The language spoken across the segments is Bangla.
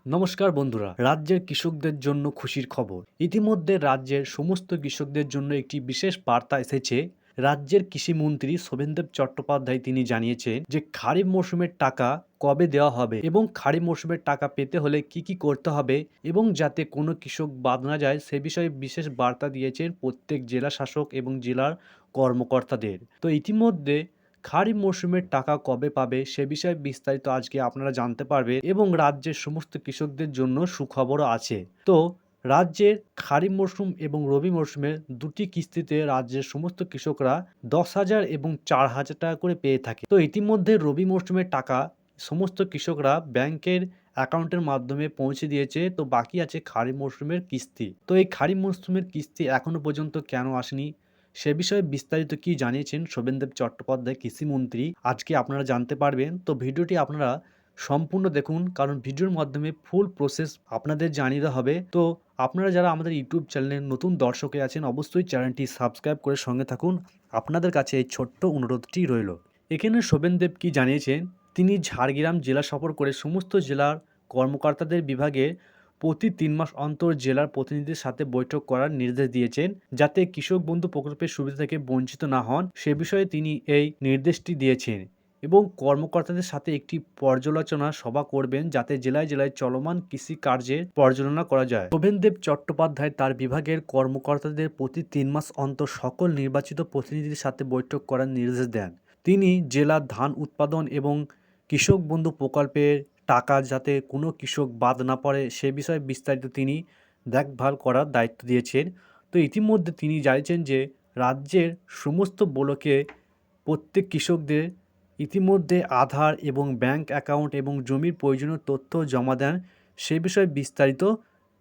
নমস্কার বন্ধুরা, রাজ্যের কৃষকদের জন্য খুশির খবর। ইতিমধ্যে রাজ্যের সমস্ত কৃষকদের জন্য একটি বিশেষ বার্তা এসেছে। রাজ্যের কৃষিমন্ত্রী শোভনদেব চট্টোপাধ্যায় তিনি জানিয়েছেন যে খারিফ মরশুমের টাকা কবে দেওয়া হবে এবং খারিফ মরশুমের টাকা পেতে হলে কি কি করতে হবে এবং যাতে কোনো কৃষক বাদ না যায় সে বিষয়ে বিশেষ বার্তা দিয়েছেন প্রত্যেক জেলা শাসক এবং জেলার কর্মকর্তাদের। তো ইতিমধ্যে খারিফ মরশুমের টাকা কবে পাবে সে বিষয়ে বিস্তারিত আজকে আপনারা জানতে পারবে এবং রাজ্যের সমস্ত কৃষকদের জন্য সুখবরও আছে। তো রাজ্যের খারিফ মরশুম এবং রবি মরশুমের দুটি কিস্তিতে রাজ্যের সমস্ত কৃষকরা 10,000 এবং 4,000 টাকা করে পেয়ে থাকে। তো ইতিমধ্যে রবি মরশুমের টাকা সমস্ত কৃষকরা ব্যাংকের অ্যাকাউন্টের মাধ্যমে পৌঁছে দিয়েছে। তো বাকি আছে খারিফ মরশুমের কিস্তি। তো এই খারিফ মরশুমের কিস্তি এখনো পর্যন্ত কেন আসেনি সে বিষয়ে বিস্তারিত কি জানিয়েছেন শোভনদেব চট্টোপাধ্যায় কৃষিমন্ত্রী আজকে আপনারা জানতে পারবেন। তো ভিডিওটি আপনারা সম্পূর্ণ দেখুন, কারণ ভিডিওর মাধ্যমে ফুল প্রসেস আপনাদের জানিয়ে দেওয়া হবে। তো আপনারা যারা আমাদের ইউটিউব চ্যানেলের নতুন দর্শকে আছেন অবশ্যই চ্যানেলটি সাবস্ক্রাইব করে সঙ্গে থাকুন। আপনাদের কাছে এই ছোট্ট অনুরোধটি রইল। এখানে শোভনদেব কি জানিয়েছেন, তিনি ঝাড়গ্রাম জেলা সফর করে সমস্ত জেলার কর্মকর্তাদের বিভাগে প্রতি 3 মাস অন্তর জেলার প্রতিনিধিদের সাথে বৈঠক করার নির্দেশ দিয়েছেন, যাতে কৃষক বন্ধু প্রকল্পের সুবিধা থেকে বঞ্চিত না হন সে বিষয়ে তিনি এই নির্দেশটি দিয়েছেন এবং কর্মকর্তাদের সাথে একটি পর্যালোচনা সভা করবেন যাতে জেলায় জেলায় চলমান কৃষি কার্যের পর্যালোচনা করা যায়। শোভনদেব চট্টোপাধ্যায় তার বিভাগের কর্মকর্তাদের প্রতি 3 মাস অন্তর সকল নির্বাচিত প্রতিনিধিদের সাথে বৈঠক করার নির্দেশ দেন। তিনি জেলার ধান উৎপাদন এবং কৃষক বন্ধু প্রকল্পের টাকা যাতে কোনো কৃষক বাদ না পড়ে সে বিষয়ে বিস্তারিত তিনি দেখভাল করার দায়িত্ব দিয়েছেন। তো ইতিমধ্যে তিনি জানিয়েছেন যে রাজ্যের সমস্ত ব্লকে প্রত্যেক কৃষকদের ইতিমধ্যে আধার এবং ব্যাংক অ্যাকাউন্ট এবং জমির প্রয়োজনীয় তথ্য জমা দেন সে বিষয়ে বিস্তারিত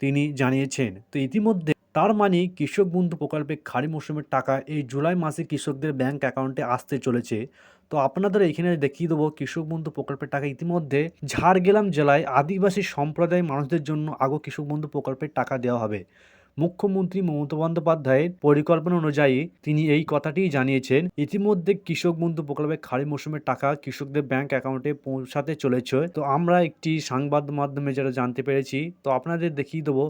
তিনি জানিয়েছেন। তো ইতিমধ্যে তার মানে কৃষক বন্ধু প্রকল্পে খারিফ মৌসুমের টাকা এই জুলাই মাসে কৃষকদের ব্যাংক অ্যাকাউন্টে আসতে চলেছে। তো আপনাদের এখানে দেখিয়ে দেবো কৃষক বন্ধু প্রকল্পের টাকা ইতিমধ্যে ঝাড়গ্রাম জেলায় আদিবাসী সম্প্রদায়ের মানুষদের জন্য আগো কৃষক বন্ধু প্রকল্পের টাকা দেওয়া হবে। মুখ্যমন্ত্রী মমতা বন্দ্যোপাধ্যায়ের পরিকল্পনা অনুযায়ী তিনি এই কথাটিই জানিয়েছেন। ইতিমধ্যে কৃষক বন্ধু প্রকল্পে খারিফ মৌসুমের টাকা কৃষকদের ব্যাংক অ্যাকাউন্টে পৌঁছাতে চলেছে। তো আমরা একটি সংবাদ মাধ্যমে যেটা জানতে পেরেছি, তো আপনাদের দেখিয়ে দেবো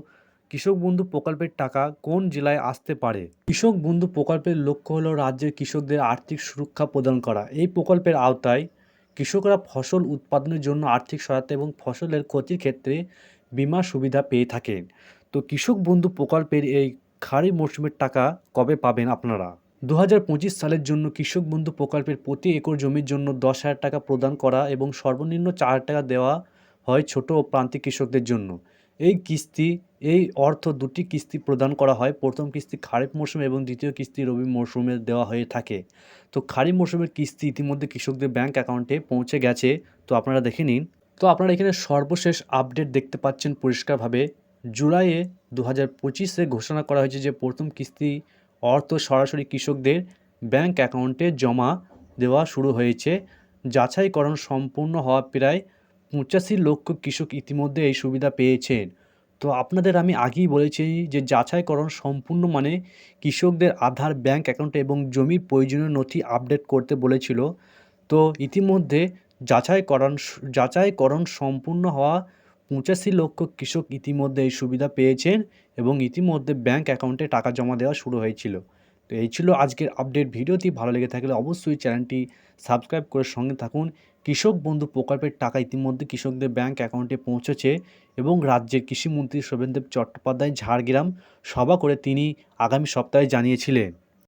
কৃষক বন্ধু প্রকল্পের টাকা কোন জেলায় আসতে পারে। কৃষক বন্ধু প্রকল্পের লক্ষ্য হলো রাজ্যের কৃষকদের আর্থিক সুরক্ষা প্রদান করা। এই প্রকল্পের আওতায় কৃষকরা ফসল উৎপাদনের জন্য আর্থিক সহায়তা এবং ফসলের ক্ষতির ক্ষেত্রে বীমা সুবিধা পেয়ে থাকেন। তো কৃষক বন্ধু প্রকল্পের এই খারিফ মরশুমের টাকা কবে পাবেন আপনারা? 2025 সালের জন্য কৃষক বন্ধু প্রকল্পের প্রতি একর জমির জন্য 10,000 টাকা প্রদান করা এবং সর্বনিম্ন 4,000 টাকা দেওয়া হয় ছোট ও প্রান্তিক কৃষকদের জন্য। এই অর্থ দুটি কিস্তি প্রদান করা হয়। প্রথম কিস্তি খারিফ মরশুমে এবং দ্বিতীয় কিস্তি রবি মরশুমে দেওয়া হয়ে থাকে। তো খারিফ মরশুমের কিস্তি ইতিমধ্যে কৃষকদের ব্যাংক অ্যাকাউন্টে পৌঁছে গেছে। তো আপনারা দেখে নিন। তো আপনারা এখানে সর্বশেষ আপডেট দেখতে পাচ্ছেন পরিষ্কারভাবে। জুলাইয়ে 2025-এ ঘোষণা করা হয়েছে যে প্রথম কিস্তি অর্থ সরাসরি কৃষকদের ব্যাংক অ্যাকাউন্টে জমা দেওয়া শুরু হয়েছে। যাচাইকরণ সম্পূর্ণ হওয়া প্রায় 85 লক্ষ কৃষক ইতিমধ্যে এই সুবিধা পেয়েছেন। তো আপনাদের আমি আগেই বলেছি যে যাচাইকরণ সম্পূর্ণ মানে কৃষকদের আধার, ব্যাংক অ্যাকাউন্ট এবং জমির প্রয়োজনীয় নথি আপডেট করতে বলেছিল। তো ইতিমধ্যে যাচাইকরণ সম্পূর্ণ হওয়া 85 লক্ষ কৃষক ইতিমধ্যে এই সুবিধা পেয়েছেন এবং ইতিমধ্যে ব্যাংক অ্যাকাউন্টে টাকা জমা দেওয়া শুরু হয়েছিল। তো এই ছিল আজকের আপডেট। ভিডিওটি ভালো লেগে থাকলে অবশ্যই চ্যানেলটি সাবস্ক্রাইব করে সঙ্গে থাকুন। কৃষক বন্ধু প্রকল্পের টাকা ইতিমধ্যে কৃষকদের ব্যাংক অ্যাকাউন্টে পৌঁছেছে এবং রাজ্যের কৃষিমন্ত্রী শোভনদেব চট্টোপাধ্যায় ঝাড়গ্রাম সভা করে তিনি আগামী সপ্তাহে জানিয়েছিলেন।